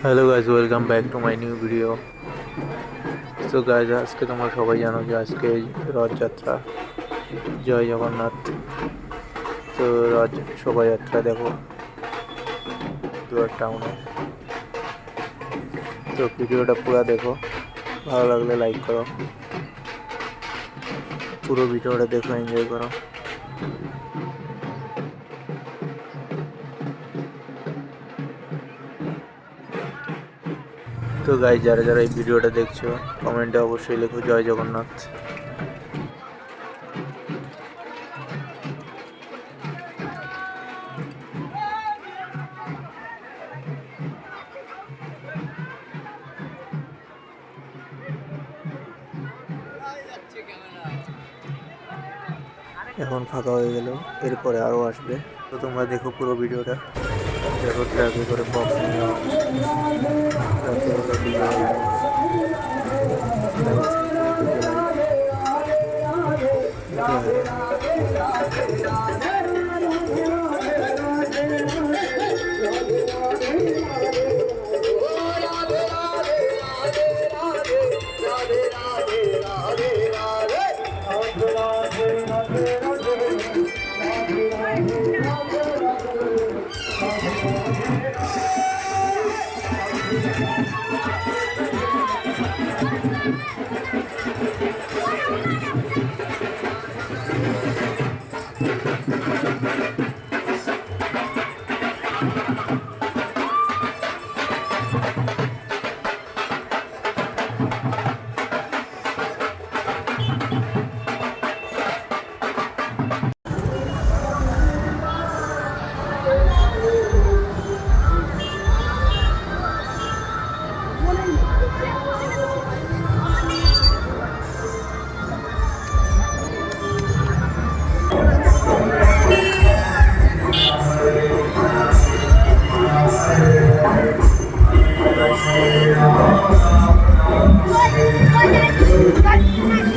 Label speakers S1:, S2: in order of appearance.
S1: Hello guys, welcome back to my new video. তো guys, আজকে তোমরা সবাই জানো যে আজকে রথযাত্রা। জয় জগন্নাথ। তো রথ শোভাযাত্রা দেখো দুয়ার টাউনে। তো ভিডিওটা পুরো দেখো, ভালো লাগলে লাইক করো, পুরো ভিডিওটা দেখো, এনজয় করো। তো গাইজ, যারা যারা এই ভিডিওটা দেখছো কমেন্টে অবশ্যই লেখো জয় জগন্নাথ। এখন ফাঁকা হয়ে গেল, এরপরে আরও আসবে। তো তোমরা দেখো পুরো ভিডিওটা, দেখো ট্রাকে করে বক্স নিয়ে যাওয়া হচ্ছে। ট্রাকে করে DJ